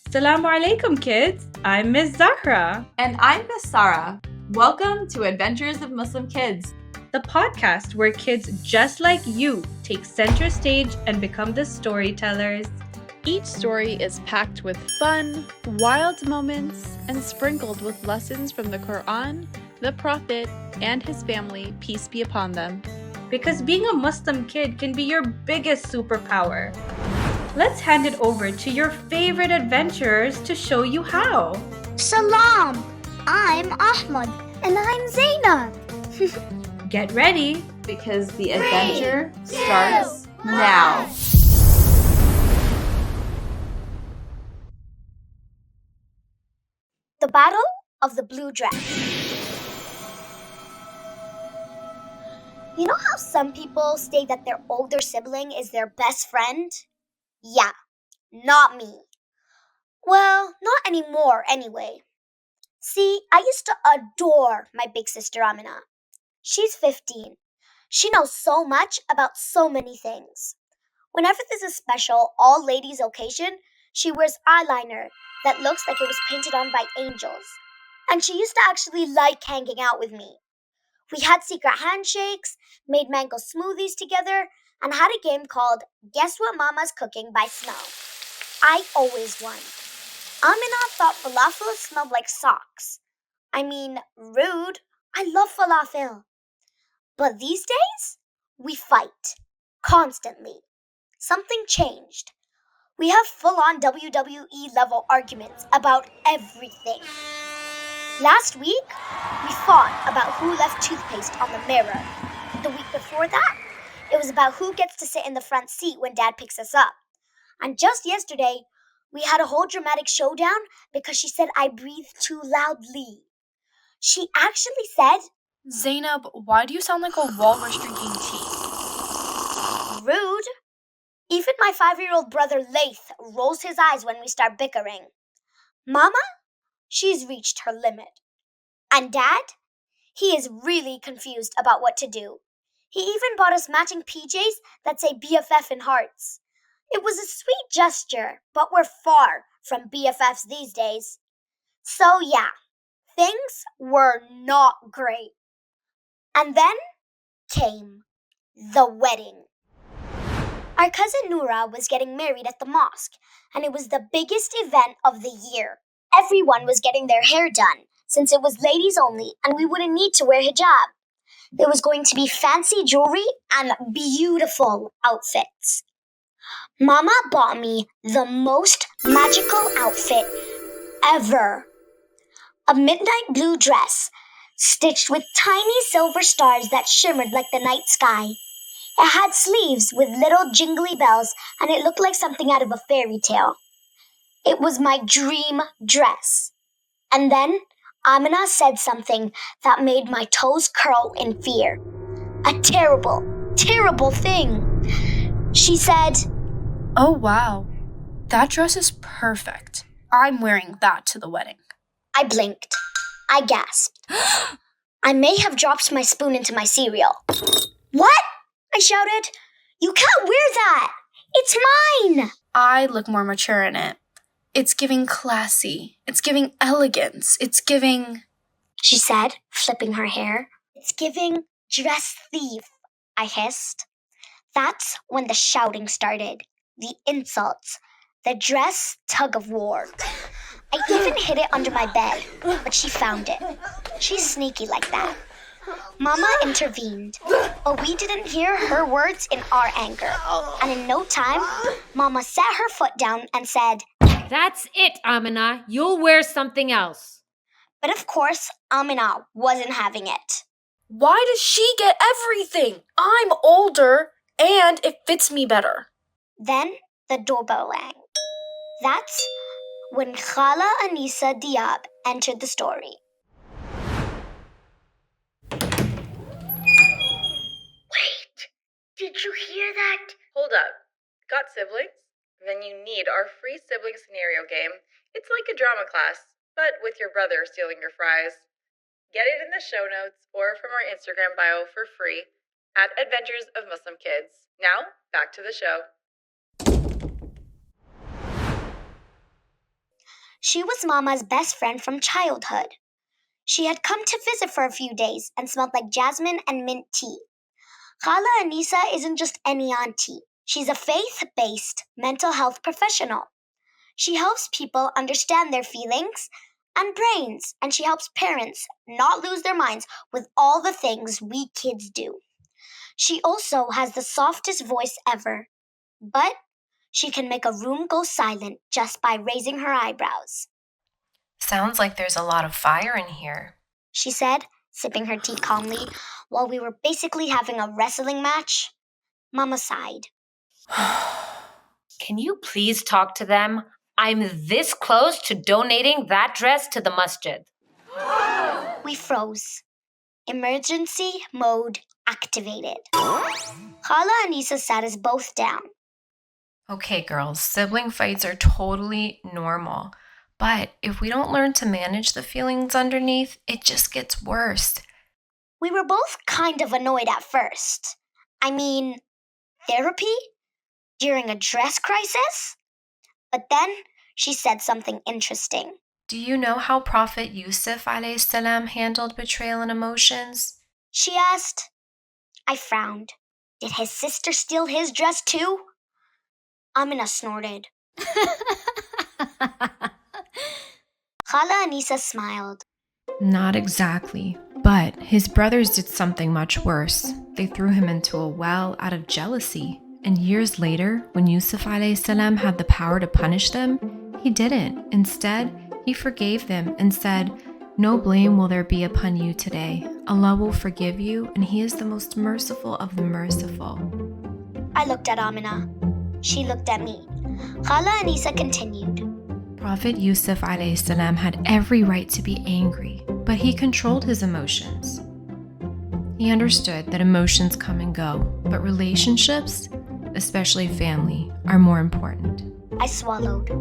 Assalamu alaikum, kids. I'm Miss Zahra, And I'm Miss Sarah. Welcome to Adventures of Muslim Kids, the podcast where kids just like you take center stage and become the storytellers. Each story is packed with fun, wild moments, and sprinkled with lessons from the Quran, the Prophet, and his family, peace be upon them. Because being a Muslim kid can be your biggest superpower. Let's hand it over to your favorite adventurers to show you how. Salam! I'm Ahmad. And I'm Zaynab. Get ready, because the adventure starts now. The Battle of the Blue Dress. You know how some people say that their older sibling is their best friend? Yeah, not me. Well, not anymore anyway. See, I used to adore my big sister Amina. She's 15. She knows so much about so many things. Whenever there's a special all-ladies occasion, she wears eyeliner that looks like it was painted on by angels. And she used to actually like hanging out with me. We had secret handshakes, made mango smoothies together, and had a game called Guess What Mama's Cooking by Smell. I always won. Amina thought falafel smelled like socks. I mean, rude. I love falafel. But these days, we fight. Constantly. Something changed. We have full-on WWE level arguments about everything. Last week, we fought about who left toothpaste on the mirror. The week before that, it was about who gets to sit in the front seat when Dad picks us up. And just yesterday, we had a whole dramatic showdown because she said I breathe too loudly. She actually said, Zaynab, why do you sound like a walrus drinking tea? rude. Even my 5-year-old brother Laith rolls his eyes when we start bickering. Mama? She's reached her limit. And Dad? He is really confused about what to do. He even bought us matching PJs that say BFF in hearts. It was a sweet gesture, but we're far from BFFs these days. So yeah, things were not great. And then came the wedding. Our cousin Noura was getting married at the mosque, and it was the biggest event of the year. Everyone was getting their hair done, since it was ladies only and we wouldn't need to wear hijab. There was going to be fancy jewelry and beautiful outfits. Mama bought me the most magical outfit ever. A midnight blue dress, stitched with tiny silver stars that shimmered like the night sky. It had sleeves with little jingly bells, and it looked like something out of a fairy tale. It was my dream dress. And then Amina said something that made my toes curl in fear. A terrible, terrible thing. She said, Oh wow, that dress is perfect. I'm wearing that to the wedding. I blinked. I gasped. I may have dropped my spoon into my cereal. What? I shouted. You can't wear that. It's mine. I look more mature in it. It's giving classy. It's giving elegance. It's giving... She said, flipping her hair. It's giving dress thief, I hissed. That's when the shouting started. The insults. The dress tug of war. I even hid it under my bed, but she found it. She's sneaky like that. Mama intervened, but we didn't hear her words in our anger. And in no time, Mama set her foot down and said, That's it, Amina. You'll wear something else. But of course, Amina wasn't having it. Why does she get everything? I'm older, and it fits me better. Then the doorbell rang. That's when Khala Anisa Diab entered the story. Wait, did you hear that? Hold up. Got siblings? Then you need our free sibling scenario game. It's like a drama class, but with your brother stealing your fries. Get it in the show notes or from our Instagram bio for free at Adventures of Muslim Kids. Now, back to the show. She was Mama's best friend from childhood. She had come to visit for a few days and smelled like jasmine and mint tea. Khala Anisa isn't just any auntie. She's a faith-based mental health professional. She helps people understand their feelings and brains, and she helps parents not lose their minds with all the things we kids do. She also has the softest voice ever, but she can make a room go silent just by raising her eyebrows. Sounds like there's a lot of fire in here. She said, sipping her tea calmly, while we were basically having a wrestling match. Mama sighed. Can you please talk to them? I'm this close to donating that dress to the masjid. We froze. Emergency mode activated. Khala Anisa sat us both down. Okay, girls, sibling fights are totally normal. But if we don't learn to manage the feelings underneath, it just gets worse. We were both kind of annoyed at first. I mean, therapy? During a dress crisis? But then she said something interesting. Do you know how Prophet Yusuf alayhi salam handled betrayal and emotions? She asked. I frowned. Did his sister steal his dress too? Amina snorted. Khala Anisa smiled. Not exactly, but his brothers did something much worse. They threw him into a well out of jealousy. And years later, when Yusuf alayhi salam had the power to punish them, he didn't. Instead, he forgave them and said, "No blame will there be upon you today. Allah will forgive you, and He is the most merciful of the merciful." I looked at Amina. She looked at me. Khala Anisa continued. Prophet Yusuf alayhi salam had every right to be angry, but he controlled his emotions. He understood that emotions come and go, but relationships, especially family, are more important. I swallowed.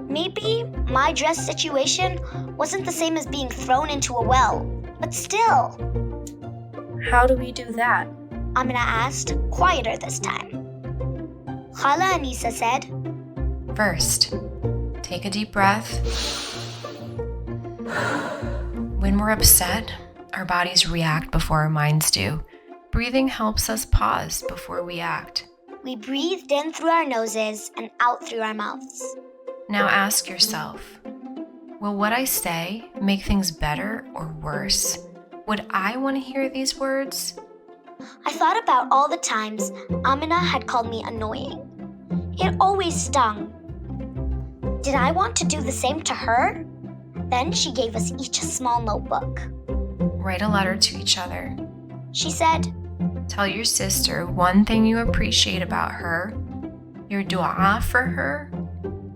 Maybe my dress situation wasn't the same as being thrown into a well, but still. How do we do that? Amina asked, quieter this time. Khala Anisa said, First, take a deep breath. When we're upset, our bodies react before our minds do. Breathing helps us pause before we act. We breathed in through our noses and out through our mouths. Now ask yourself, will what I say make things better or worse? Would I want to hear these words? I thought about all the times Amina had called me annoying. It always stung. Did I want to do the same to her? Then she gave us each a small notebook. Write a letter to each other. She said, Tell your sister one thing you appreciate about her, your dua for her,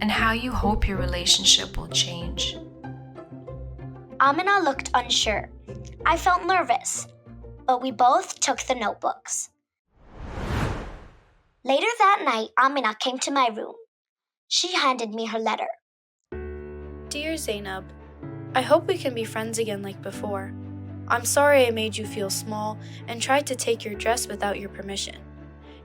and how you hope your relationship will change. Amina looked unsure. I felt nervous, but we both took the notebooks. Later that night, Amina came to my room. She handed me her letter. Dear Zaynab, I hope we can be friends again like before. I'm sorry I made you feel small and tried to take your dress without your permission.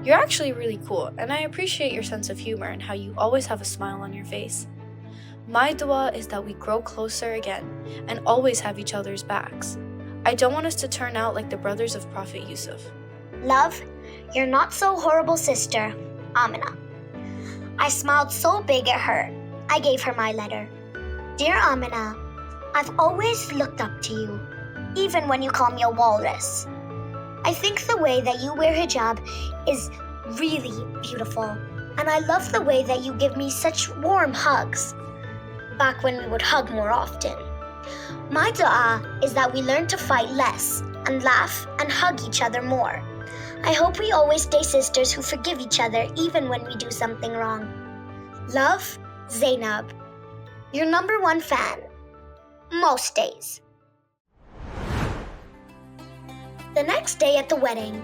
You're actually really cool, and I appreciate your sense of humor and how you always have a smile on your face. My dua is that we grow closer again and always have each other's backs. I don't want us to turn out like the brothers of Prophet Yusuf. Love, your not so horrible sister, Amina. I smiled so big it hurt. I gave her my letter. Dear Amina, I've always looked up to you, even when you call me a walrus. I think the way that you wear hijab is really beautiful, and I love the way that you give me such warm hugs, back when we would hug more often. My dua is that we learn to fight less and laugh and hug each other more. I hope we always stay sisters who forgive each other even when we do something wrong. Love, Zaynab. Your #1 fan. Most days. The next day at the wedding,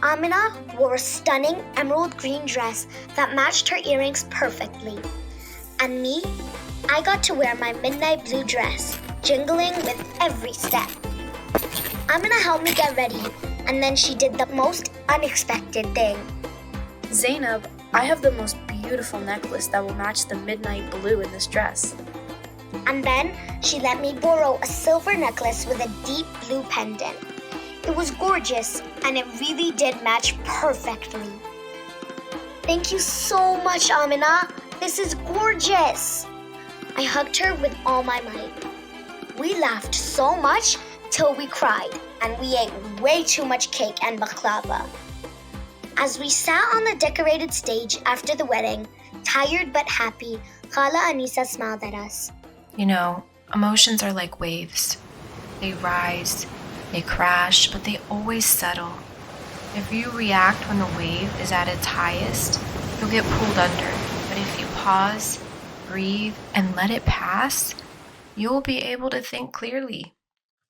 Amina wore a stunning emerald green dress that matched her earrings perfectly. And me, I got to wear my midnight blue dress, jingling with every step. Amina helped me get ready, and then she did the most unexpected thing. Zaynab, I have the most beautiful necklace that will match the midnight blue in this dress. And then she let me borrow a silver necklace with a deep blue pendant. It was gorgeous, and it really did match perfectly. Thank you so much, Amina. This is gorgeous. I hugged her with all my might. We laughed so much till we cried, and we ate way too much cake and baklava. As we sat on the decorated stage after the wedding, tired but happy, Khala Anisa smiled at us. You know, emotions are like waves. They rise, they crash, but they always settle. If you react when the wave is at its highest, you'll get pulled under. But if you pause, breathe, and let it pass, you'll be able to think clearly.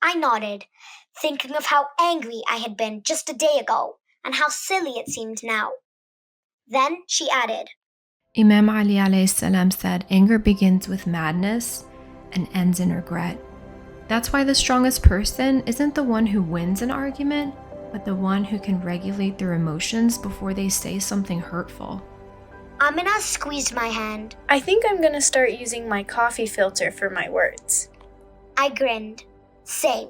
I nodded, thinking of how angry I had been just a day ago and how silly it seemed now. Then she added, Imam Ali alayhi salam said, anger begins with madness and ends in regret. That's why the strongest person isn't the one who wins an argument, but the one who can regulate their emotions before they say something hurtful. Amina squeezed my hand. I think I'm gonna start using my coffee filter for my words. I grinned. Same.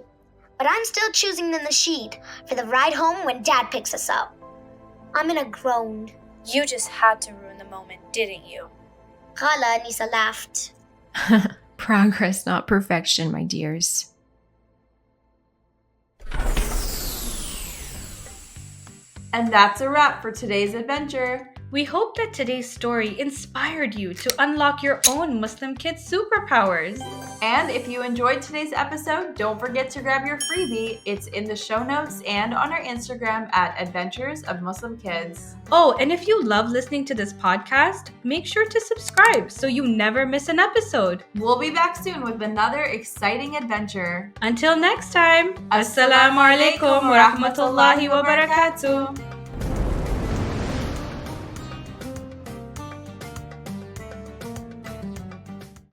But I'm still choosing the nasheed for the ride home when Dad picks us up. Amina groaned. You just had to ruin the moment, didn't you? Khala Anisa laughed. Progress, not perfection, my dears. And that's a wrap for today's adventure. We hope that today's story inspired you to unlock your own Muslim kids' superpowers. And if you enjoyed today's episode, don't forget to grab your freebie. It's in the show notes and on our Instagram at Adventures of Muslim Kids. Oh, and if you love listening to this podcast, make sure to subscribe so you never miss an episode. We'll be back soon with another exciting adventure. Until next time, Assalamu alaikum wa rahmatullahi wa barakatuh.